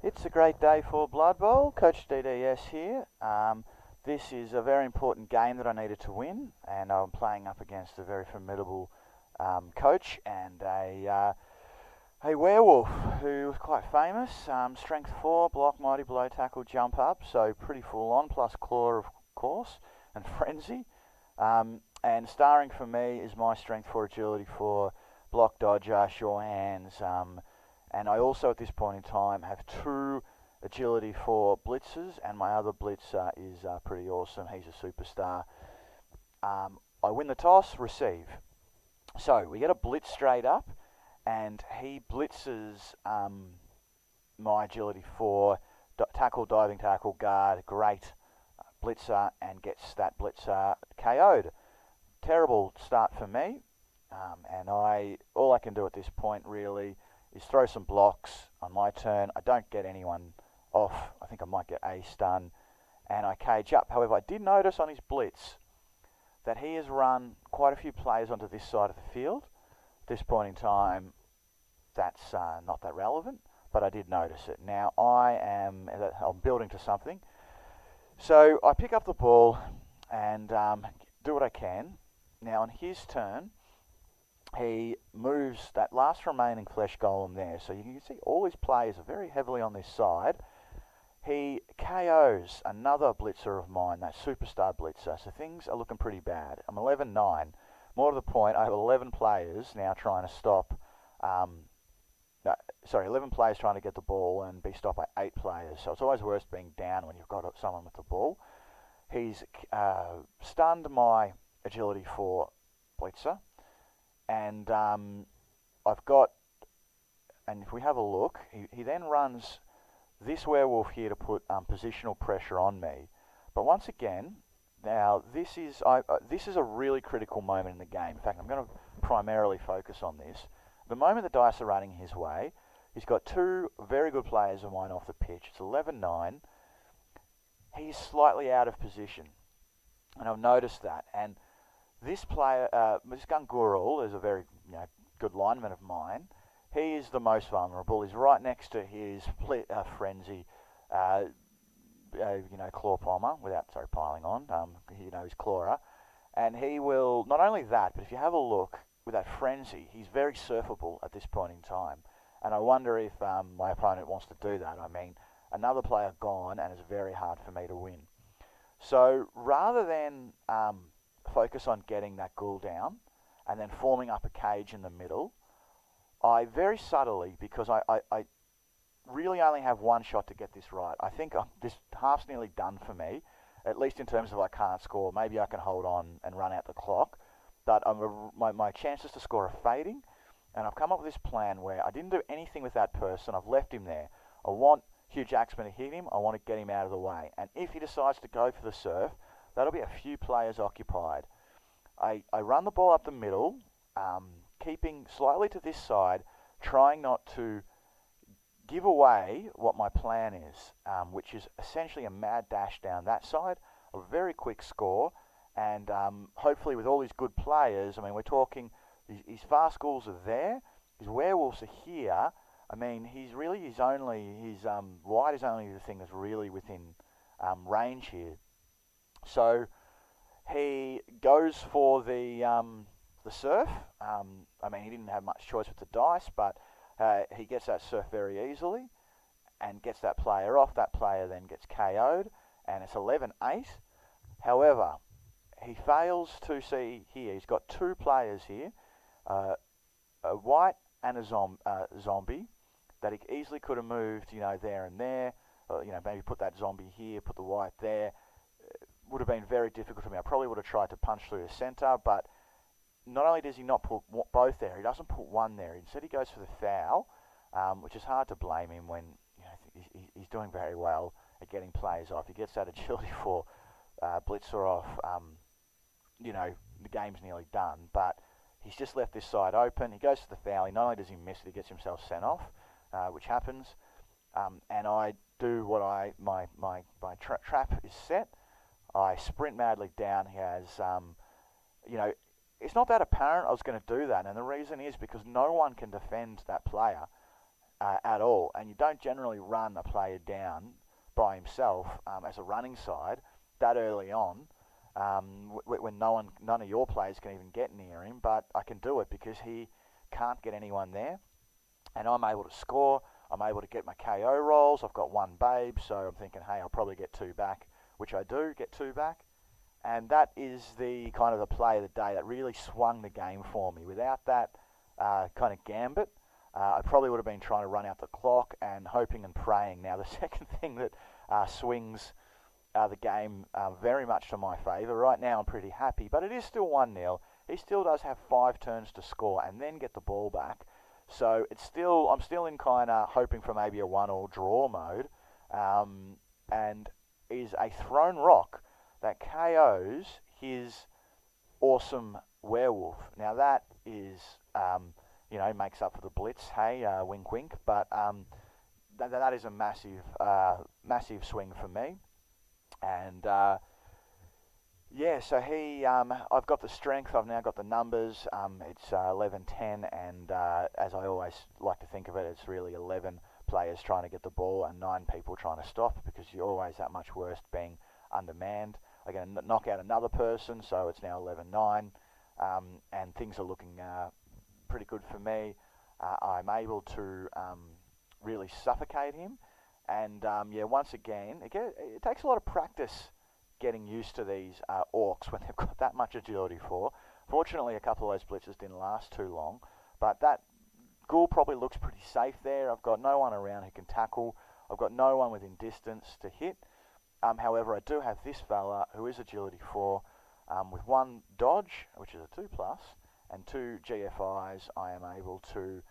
It's a great day for Blood Bowl. Coach DDS here. This is a very important game that I needed to win, and I'm playing up against a very formidable coach and a werewolf who was quite famous. Strength 4, block, mighty blow, tackle, jump up, so pretty full on, plus claw of course, and frenzy. And starring for me is my strength 4, agility 4, block, dodger, sure hands. And I also, at this point in time, have 2 agility for blitzers, and my other blitzer is pretty awesome. He's a superstar. I win the toss, receive. So we get a blitz straight up, and he blitzes my agility for tackle, diving tackle, guard, great blitzer, and gets that blitzer KO'd. Terrible start for me, and all I can do at this point really is throw some blocks on my turn. I don't get anyone off. I think I might get a stun, and I cage up. However, I did notice on his blitz that he has run quite a few players onto this side of the field. At this point in time, that's not that relevant, but I did notice it. Now I'm building to something. So I pick up the ball and do what I can. Now on his turn, he moves that last remaining flesh golem there. So you can see all his players are very heavily on this side. He KOs another blitzer of mine, that superstar blitzer. So things are looking pretty bad. I'm 11-9. More to the point, I have 11 players now trying to stop. 11 players trying to get the ball and be stopped by 8 players. So it's always worse being down when you've got someone with the ball. He's stunned my agility 4 blitzer. And I've got, and if we have a look, he then runs this werewolf here to put positional pressure on me. But once again, now this is a really critical moment in the game. In fact, I'm going to primarily focus on this. The moment the dice are running his way, he's got 2 very good players of mine off the pitch. It's 11-9. He's slightly out of position, and I've noticed that. And this player, this Gungurul, is a very good lineman of mine. He is the most vulnerable. He's right next to his frenzy, claw pommer, piling on, his clawer. And he will, not only that, but if you have a look, with that frenzy, he's very surfable at this point in time. And I wonder if my opponent wants to do that. I mean, another player gone, and it's very hard for me to win. So rather than focus on getting that ghoul down and then forming up a cage in the middle, I very subtly, because I really only have one shot to get this right. I think this half's nearly done for me, at least in terms of I can't score. Maybe I can hold on and run out the clock, but my chances to score are fading, and I've come up with this plan where I didn't do anything with that person. I've left him there. I want Hugh Jackson to hit him. I want to get him out of the way, and if he decides to go for the surf, that'll be a few players occupied. I run the ball up the middle, keeping slightly to this side, trying not to give away what my plan is, which is essentially a mad dash down that side, a very quick score, and hopefully with all these good players, I mean, we're talking, his fast ghouls are there, his werewolves are here. I mean, his wide is only the thing that's really within range here. So he goes for the surf. I mean, he didn't have much choice with the dice, but he gets that surf very easily and gets that player off. That player then gets KO'd, and it's 11-8. However, he fails to see here. He's got 2 players here, a white and a zombie that he easily could have moved, there and there. Maybe put that zombie here, put the white there. Would have been very difficult for me. I probably would have tried to punch through the centre, but not only does he not put both there, he doesn't put one there. Instead, he goes for the foul, which is hard to blame him when he's doing very well at getting players off. He gets that agility for blitzer off. The game's nearly done, but he's just left this side open. He goes for the foul. Not only does he miss it, he gets himself sent off, which happens. And I do what my trap is set. I sprint madly down. He has, it's not that apparent I was going to do that, and the reason is because no one can defend that player. at all. And you don't generally run a player down by himself as a running side that early on, when none of your players can even get near him. But I can do it because he can't get anyone there, and I'm able to score. I'm able to get my KO rolls. I've got one babe, so I'm thinking, hey, I'll probably get two back, which I do get two back. And that is the kind of the play of the day that really swung the game for me. Without that kind of gambit, I probably would have been trying to run out the clock and hoping and praying. Now, the second thing that swings the game very much to my favour, right now I'm pretty happy, but it is still 1-0. He still does have 5 turns to score and then get the ball back. So I'm still in kind of hoping for maybe a 1-1 draw mode, and is a thrown rock that KOs his awesome werewolf. Now that is, makes up for the blitz. Hey, wink, wink. But that is a massive swing for me. And so I've got the strength. I've now got the numbers. It's 11-10, and as I always like to think of it, it's really 11 players trying to get the ball and 9 people trying to stop, because you're always that much worse being undermanned. I'm going to knock out another person, so it's now 11-9, and things are looking pretty good for me. I'm able to really suffocate him, and once again, it takes a lot of practice getting used to these orcs when they've got that much agility for. Fortunately, a couple of those blitzes didn't last too long, but that ghoul probably looks pretty safe there. I've got no one around who can tackle. I've got no one within distance to hit. However, I do have this fella who is agility 4, with 1 dodge, which is a 2+, and 2 GFIs. I am able to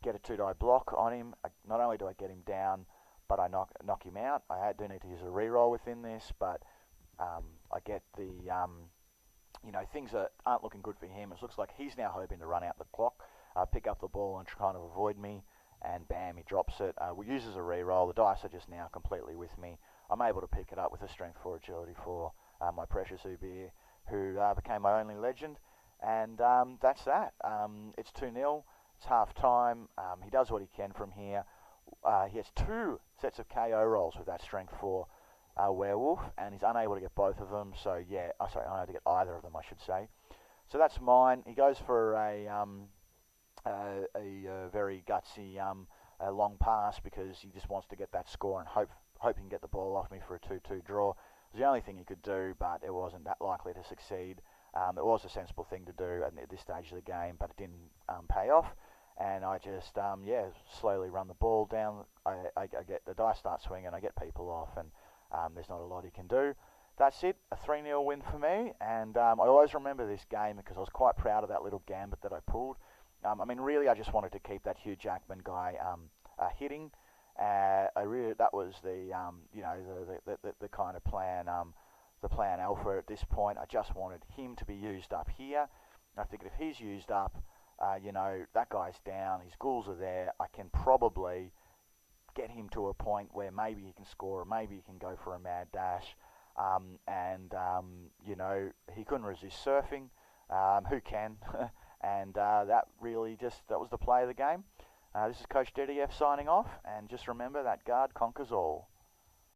get a 2-die block on him. Not only do I get him down, but I knock him out. I do need to use a reroll within this, but I get the, things aren't looking good for him. It looks like he's now hoping to run out the clock, pick up the ball and try to avoid me, and bam, he drops it. We uses a reroll. The dice are just now completely with me. I'm able to pick it up with a strength 4, agility 4, my precious Ubir, who became my only legend, and that's that. It's 2-0. It's half time. He does what he can from here. He has 2 sets of KO rolls with that strength 4 werewolf, and he's unable to get both of them. So unable to get either of them, I should say. So that's mine. He goes for a very gutsy long pass, because he just wants to get that score and hope he can get the ball off me for a 2-2 draw. It was the only thing he could do, but it wasn't that likely to succeed. It was a sensible thing to do at this stage of the game, but it didn't pay off. And I just, slowly run the ball down. I get the dice start swinging, I get people off, and there's not a lot he can do. That's it, a 3-0 win for me. And I always remember this game because I was quite proud of that little gambit that I pulled. Really, I just wanted to keep that Hugh Jackman guy hitting. That was the kind of plan, the plan alpha at this point. I just wanted him to be used up here. I figured if he's used up, that guy's down, his ghouls are there, I can probably get him to a point where maybe he can score, or maybe he can go for a mad dash. He couldn't resist surfing. Who can? And that was the play of the game. This is Coach DDF signing off, and just remember that guard conquers all.